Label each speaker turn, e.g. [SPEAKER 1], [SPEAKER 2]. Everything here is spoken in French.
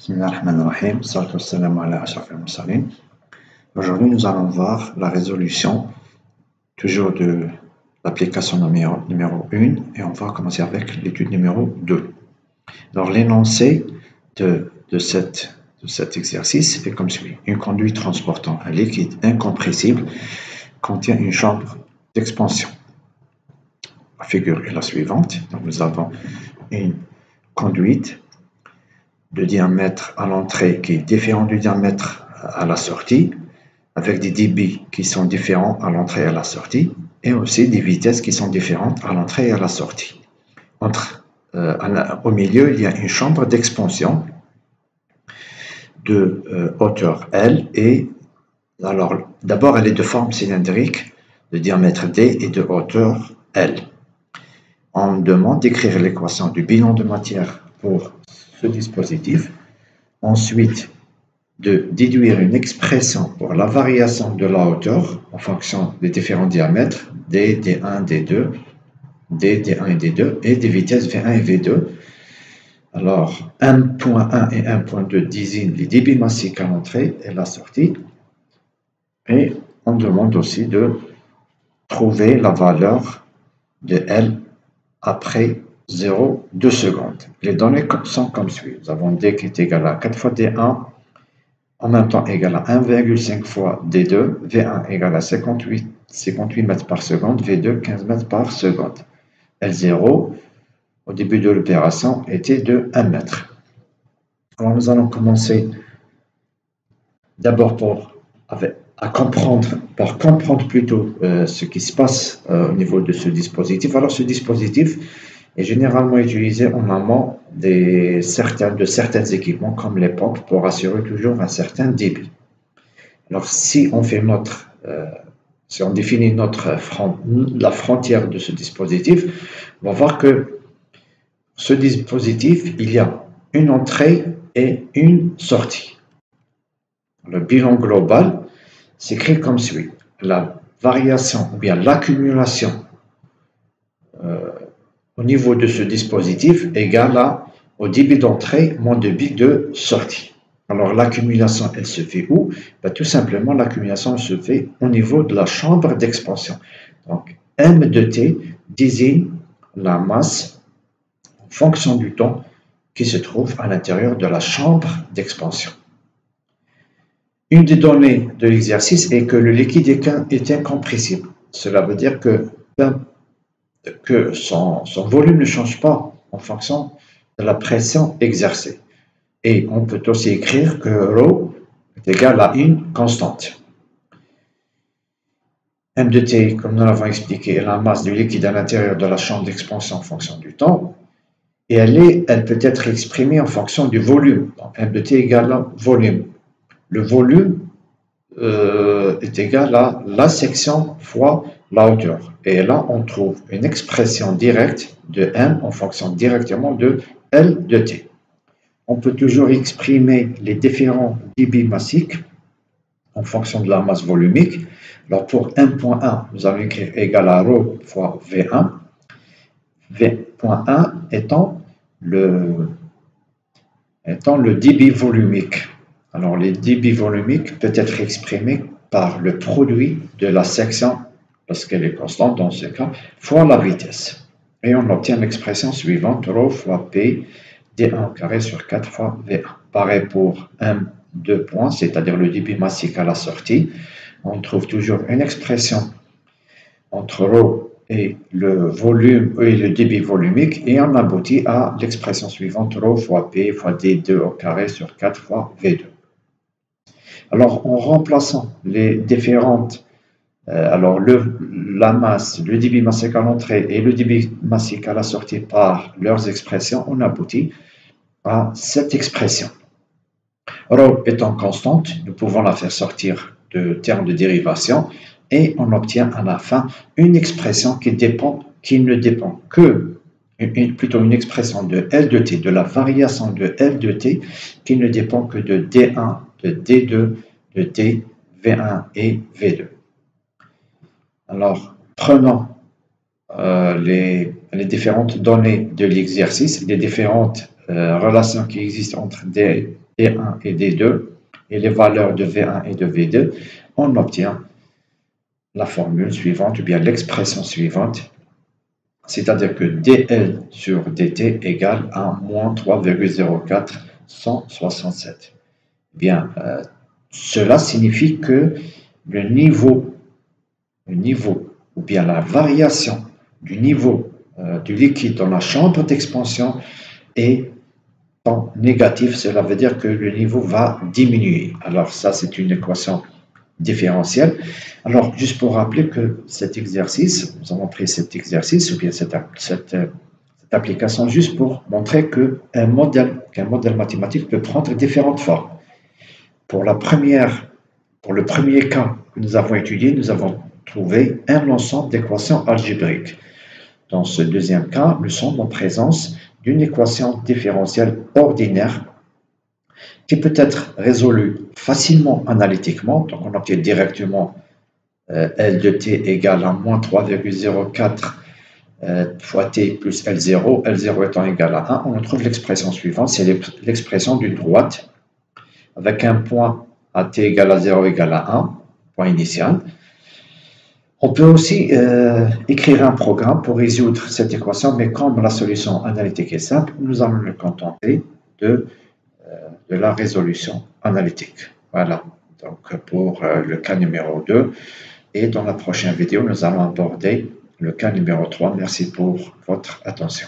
[SPEAKER 1] Bismillahirrahmanirrahim. Salatu wassalamu ala ashraf al-mursalin. Aujourd'hui, nous allons voir la résolution toujours de l'application numéro 1 et on va commencer avec l'étude numéro 2. Alors, l'énoncé de cet exercice est comme suit. Une conduite transportant un liquide incompressible contient une chambre d'expansion. La figure est la suivante. Donc, nous avons une conduite de diamètre à l'entrée qui est différent du diamètre à la sortie, avec des débits qui sont différents à l'entrée et à la sortie, et aussi des vitesses qui sont différentes à l'entrée et à la sortie. Au milieu, il y a une chambre d'expansion de hauteur L, et alors d'abord elle est de forme cylindrique de diamètre D et de hauteur L. On demande d'écrire l'équation du bilan de matière pour ce dispositif, ensuite de déduire une expression pour la variation de la hauteur en fonction des différents diamètres D, D1, D2, D, D1 et D2 et des vitesses V1 et V2. Alors 1.1 et 1.2 désignent les débits massiques à l'entrée et la sortie, et on demande aussi de trouver la valeur de L après 0,2 secondes. Les données sont comme suit. Nous avons D qui est égal à 4 fois D1, en même temps égal à 1,5 fois D2, V1 égal à 58 mètres par seconde, V2 15 mètres par seconde. L0, au début de l'opération, était de 1 mètre. Alors nous allons commencer d'abord par comprendre plutôt ce qui se passe au niveau de ce dispositif. Alors ce dispositif est généralement utilisé en amont de certains équipements comme les pompes pour assurer toujours un certain débit. Alors si on définit la frontière de ce dispositif, on va voir que ce dispositif, il y a une entrée et une sortie. Le bilan global s'écrit comme suit. La variation ou bien l'accumulation au niveau de ce dispositif égale au débit d'entrée moins débit de sortie. Alors l'accumulation, elle se fait où? Tout simplement, l'accumulation se fait au niveau de la chambre d'expansion. Donc M de T désigne la masse en fonction du temps qui se trouve à l'intérieur de la chambre d'expansion. Une des données de l'exercice est que le liquide est incompressible. Cela veut dire que son volume ne change pas en fonction de la pression exercée. Et on peut aussi écrire que ρ est égal à une constante. M de T, comme nous l'avons expliqué, est la masse du liquide à l'intérieur de la chambre d'expansion en fonction du temps. Et elle peut être exprimée en fonction du volume. Donc, M de T égale à volume. Le volume est égal à la section fois la hauteur. Et là, on trouve une expression directe de M en fonction directement de L de T. On peut toujours exprimer les différents débits massiques en fonction de la masse volumique. Alors pour 1.1, nous allons écrire égal à ρ fois V1. V.1 étant le débit volumique. Alors, les débits volumiques peuvent être exprimés par le produit de la section, parce qu'elle est constante dans ce cas, fois la vitesse. Et on obtient l'expression suivante, ρ fois P, D1 au carré sur 4 fois V1. Pareil pour M2 points, c'est-à-dire le débit massique à la sortie. On trouve toujours une expression entre ρ et le volume et le débit volumique, et on aboutit à l'expression suivante, ρ fois P fois D2 au carré sur 4 fois V2. Alors, en remplaçant les différentes, la masse, le débit massique à l'entrée et le débit massique à la sortie par leurs expressions, on aboutit à cette expression. ρ étant constante, nous pouvons la faire sortir de termes de dérivation et on obtient à la fin une expression qui ne dépend que, plutôt une expression de L de T, de la variation de L de T, qui ne dépend que de D1, de D2, de T, V1 et V2. Alors, prenons les différentes données de l'exercice, les différentes relation qui existe entre D1 et D2 et les valeurs de V1 et de V2, on obtient la formule suivante, ou bien l'expression suivante, c'est-à-dire que dl sur dt égale à moins 3,04167. Bien, cela signifie que le niveau, ou bien la variation du niveau du liquide dans la chambre d'expansion est en négatif. Cela veut dire que le niveau va diminuer. Alors ça, c'est une équation différentielle. Alors, juste pour rappeler que cet exercice, nous avons pris cet exercice, ou bien cette application, juste pour montrer qu'un modèle mathématique peut prendre différentes formes. Pour le premier cas que nous avons étudié, nous avons trouvé un ensemble d'équations algébriques. Dans ce deuxième cas, nous sommes en présence d'une équation différentielle ordinaire qui peut être résolue facilement analytiquement. Donc, on obtient directement L de t égale à moins 3,04 fois t plus L0, L0 étant égal à 1. On trouve l'expression suivante, c'est l'expression d'une droite avec un point à t égale à 0 égale à 1, point initial. On peut aussi écrire un programme pour résoudre cette équation, mais comme la solution analytique est simple, nous allons nous contenter de la résolution analytique. Voilà, donc pour le cas numéro 2. Et dans la prochaine vidéo, nous allons aborder le cas numéro 3. Merci pour votre attention.